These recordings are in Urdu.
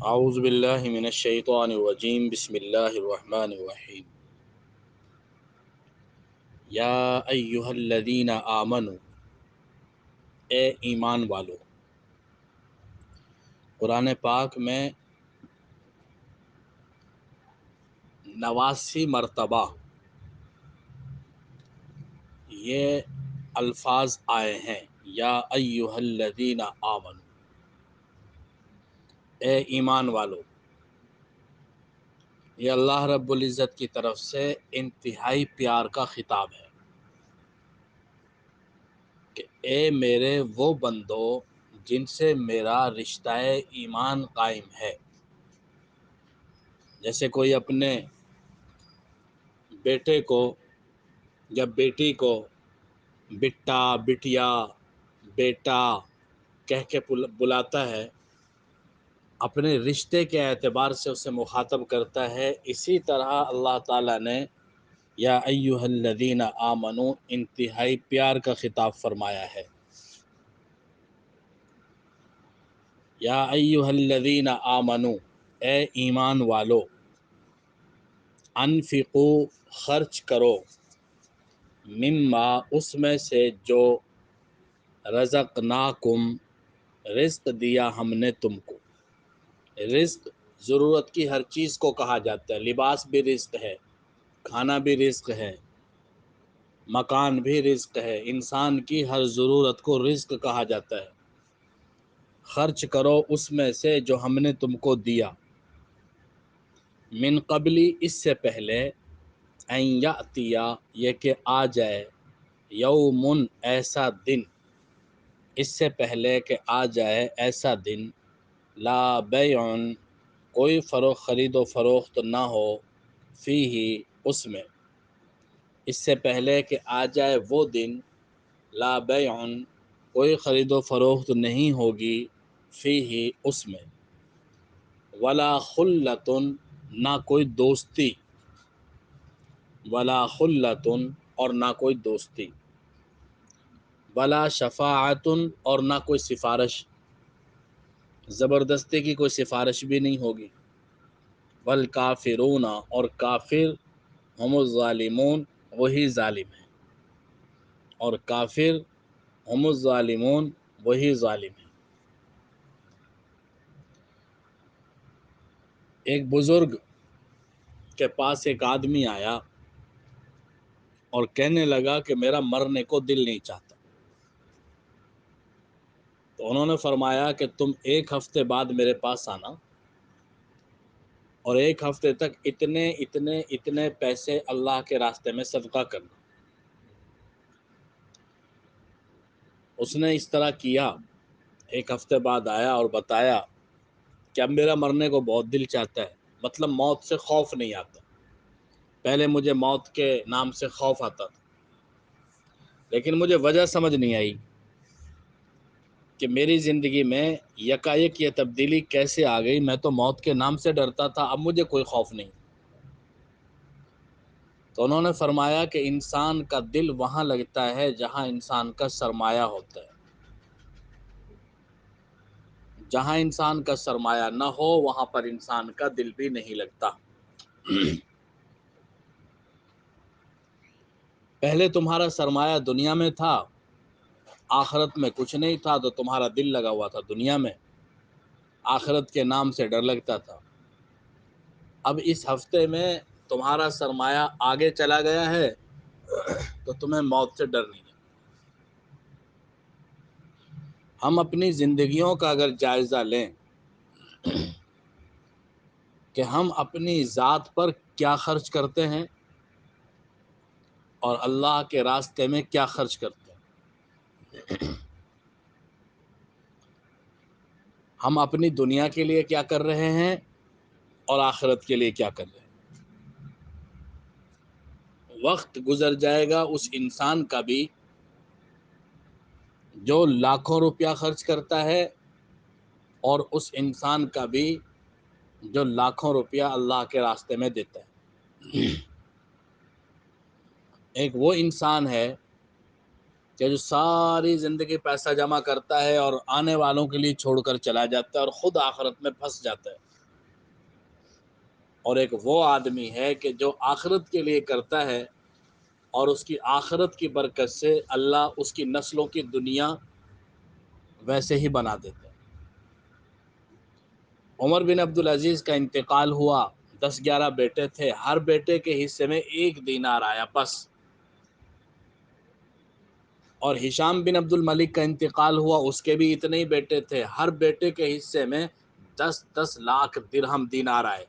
اعوذ باللہ من الشیطان الرجیم بسم اللہ الرحمن الرحیم یا ایہا الذین آمنوا، اے ایمان والو۔ قرآن پاک میں 89 مرتبہ یہ الفاظ آئے ہیں، یا ایہا الذین آمنوا، اے ایمان والو۔ یہ اللہ رب العزت کی طرف سے انتہائی پیار کا خطاب ہے کہ اے میرے وہ بندو جن سے میرا رشتہ ایمان قائم ہے۔ جیسے کوئی اپنے بیٹے کو یا بیٹی کو بٹا، بٹیا، بیٹا کہہ کے بلاتا ہے، اپنے رشتے کے اعتبار سے اسے مخاطب کرتا ہے، اسی طرح اللہ تعالیٰ نے یا ایہا الذین آمنو انتہائی پیار کا خطاب فرمایا ہے۔ یا ایہا الذین آمنو، اے ایمان والو، انفقو خرچ کرو، مما اس میں سے جو رزقناکم رزق دیا ہم نے تم کو۔ رزق ضرورت کی ہر چیز کو کہا جاتا ہے، لباس بھی رزق ہے، کھانا بھی رزق ہے، مکان بھی رزق ہے، انسان کی ہر ضرورت کو رزق کہا جاتا ہے۔ خرچ کرو اس میں سے جو ہم نے تم کو دیا، من قبلی اس سے پہلے، ان یاتیا یہ کہ آ جائے، یومن ایسا دن، اس سے پہلے کہ آ جائے ایسا دن، لا بیع کوئی خرید و فروخت نہ ہو، فیہ اس میں، اس سے پہلے کہ آ جائے وہ دن، لا بیع کوئی خرید و فروخت نہیں ہوگی، فیہ اس میں، ولا خلۃ نہ کوئی دوستی، ولا خلۃ اور نہ کوئی دوستی، ولا شفاعت اور نہ کوئی سفارش، زبردستی کی کوئی سفارش بھی نہیں ہوگی، والکافرون اور کافر، ہم الظالمون وہی ظالم ہیں، اور کافر ہم الظالمون وہی ظالم ہیں۔ ایک بزرگ کے پاس ایک آدمی آیا اور کہنے لگا کہ میرا مرنے کو دل نہیں چاہتا۔ تو انہوں نے فرمایا کہ تم ایک ہفتے بعد میرے پاس آنا، اور ایک ہفتے تک اتنے اتنے اتنے پیسے اللہ کے راستے میں صدقہ کرنا۔ اس نے اس طرح کیا، ایک ہفتے بعد آیا اور بتایا کہ اب میرا مرنے کو بہت دل چاہتا ہے، مطلب موت سے خوف نہیں آتا، پہلے مجھے موت کے نام سے خوف آتا تھا، لیکن مجھے وجہ سمجھ نہیں آئی کہ میری زندگی میں یکایک یہ تبدیلی کیسے آ گئی۔ میں تو موت کے نام سے ڈرتا تھا، اب مجھے کوئی خوف نہیں۔ تو انہوں نے فرمایا کہ انسان کا دل وہاں لگتا ہے جہاں انسان کا سرمایہ ہوتا ہے، جہاں انسان کا سرمایہ نہ ہو وہاں پر انسان کا دل بھی نہیں لگتا۔ پہلے تمہارا سرمایہ دنیا میں تھا، آخرت میں کچھ نہیں تھا، تو تمہارا دل لگا ہوا تھا دنیا میں، آخرت کے نام سے ڈر لگتا تھا۔ اب اس ہفتے میں تمہارا سرمایہ آگے چلا گیا ہے تو تمہیں موت سے ڈر نہیں ہے۔ ہم اپنی زندگیوں کا اگر جائزہ لیں کہ ہم اپنی ذات پر کیا خرچ کرتے ہیں اور اللہ کے راستے میں کیا خرچ کرتے ہیں، ہم اپنی دنیا کے لیے کیا کر رہے ہیں اور آخرت کے لیے کیا کر رہے ہیں۔ وقت گزر جائے گا اس انسان کا بھی جو لاکھوں روپیہ خرچ کرتا ہے، اور اس انسان کا بھی جو لاکھوں روپیہ اللہ کے راستے میں دیتا ہے۔ ایک وہ انسان ہے کہ جو ساری زندگی پیسہ جمع کرتا ہے اور آنے والوں کے لیے چھوڑ کر چلا جاتا ہے اور خود آخرت میں پھنس جاتا ہے۔ اور ایک وہ آدمی ہے کہ جو آخرت کے لیے کرتا ہے اور اس کی آخرت کی برکت سے اللہ اس کی نسلوں کی دنیا ویسے ہی بنا دیتا ہے۔ عمر بن عبدالعزیز کا انتقال ہوا، 10-11 بیٹے تھے، ہر بیٹے کے حصے میں 1 دینار آیا بس۔ اور ہشام بن عبد الملک کا انتقال ہوا، اس کے بھی اتنے ہی بیٹے تھے، ہر بیٹے کے حصے میں 10 لاکھ درہم دینار آئے۔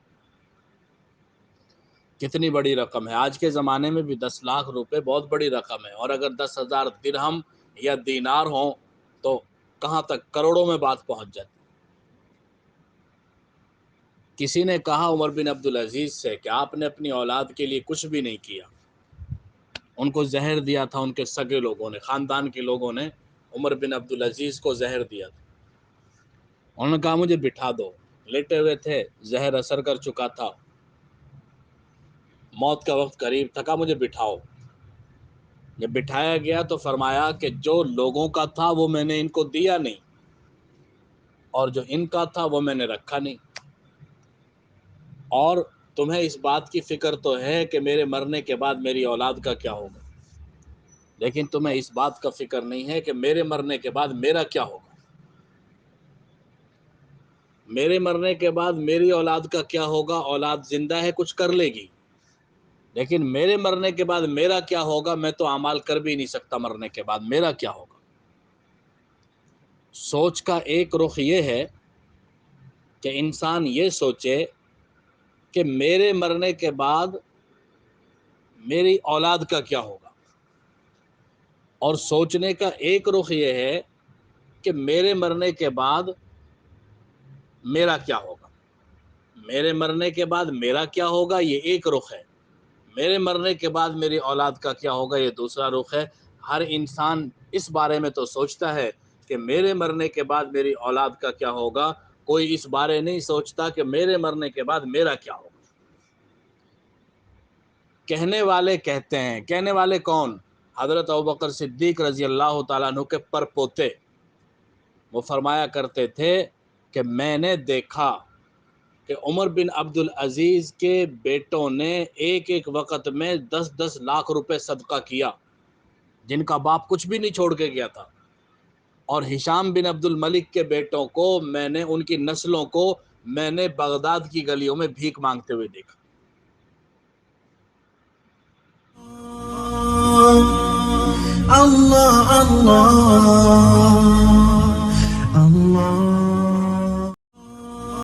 کتنی بڑی رقم ہے، آج کے زمانے میں بھی 10 لاکھ روپے بہت بڑی رقم ہے، اور اگر 10,000 درہم یا دینار ہوں تو کہاں تک، کروڑوں میں بات پہنچ جاتی۔ کسی نے کہا عمر بن عبدالعزیز سے کہ آپ نے اپنی اولاد کے لیے کچھ بھی نہیں کیا، ان کو زہر دیا تھا، ان کے سگے لوگوں نے، خاندان کے لوگوں نے عمر بن عبدالعزیز کو زہر دیا تھا۔ انہوں نے کہا مجھے بٹھا دو، لیٹے ہوئے تھے، زہر اثر کر چکا تھا، موت کا وقت قریب تھا، کہا مجھے بٹھاؤ۔ جب بٹھایا گیا تو فرمایا کہ جو لوگوں کا تھا وہ میں نے ان کو دیا نہیں، اور جو ان کا تھا وہ میں نے رکھا نہیں، اور تمہیں اس بات کی فکر تو ہے کہ میرے مرنے کے بعد میری اولاد کا کیا ہوگا، لیکن تمہیں اس بات کا فکر نہیں ہے کہ میرے مرنے کے بعد میرا کیا ہوگا۔ میرے مرنے کے بعد میری اولاد کا کیا ہوگا، اولاد زندہ ہے کچھ کر لے گی، لیکن میرے مرنے کے بعد میرا کیا ہوگا، میں تو اعمال کر بھی نہیں سکتا، مرنے کے بعد میرا کیا ہوگا۔ سوچ کا ایک رخ یہ ہے کہ انسان یہ سوچے کہ میرے مرنے کے بعد میری اولاد کا کیا ہوگا، اور سوچنے کا ایک رخ یہ ہے کہ میرے مرنے کے بعد میرا کیا ہوگا۔ میرے مرنے کے بعد میرا کیا ہوگا یہ ایک رخ ہے، میرے مرنے کے بعد میری اولاد کا کیا ہوگا یہ دوسرا رخ ہے۔ ہر انسان اس بارے میں تو سوچتا ہے کہ میرے مرنے کے بعد میری اولاد کا کیا ہوگا، کوئی اس بارے نہیں سوچتا کہ میرے مرنے کے بعد میرا کیا ہوگا۔ کہنے والے کہتے ہیں، کہنے والے کون؟ حضرت ابوبکر صدیق رضی اللہ تعالیٰ عنہ کے پر پوتے، وہ فرمایا کرتے تھے کہ میں نے دیکھا کہ عمر بن عبدالعزیز کے بیٹوں نے ایک ایک وقت میں 10 لاکھ روپے صدقہ کیا، جن کا باپ کچھ بھی نہیں چھوڑ کے گیا تھا، اور ہشام بن عبد الملک کے بیٹوں کو میں نے، ان کی نسلوں کو میں نے بغداد کی گلیوں میں بھیک مانگتے ہوئے دیکھا۔ Allah Allah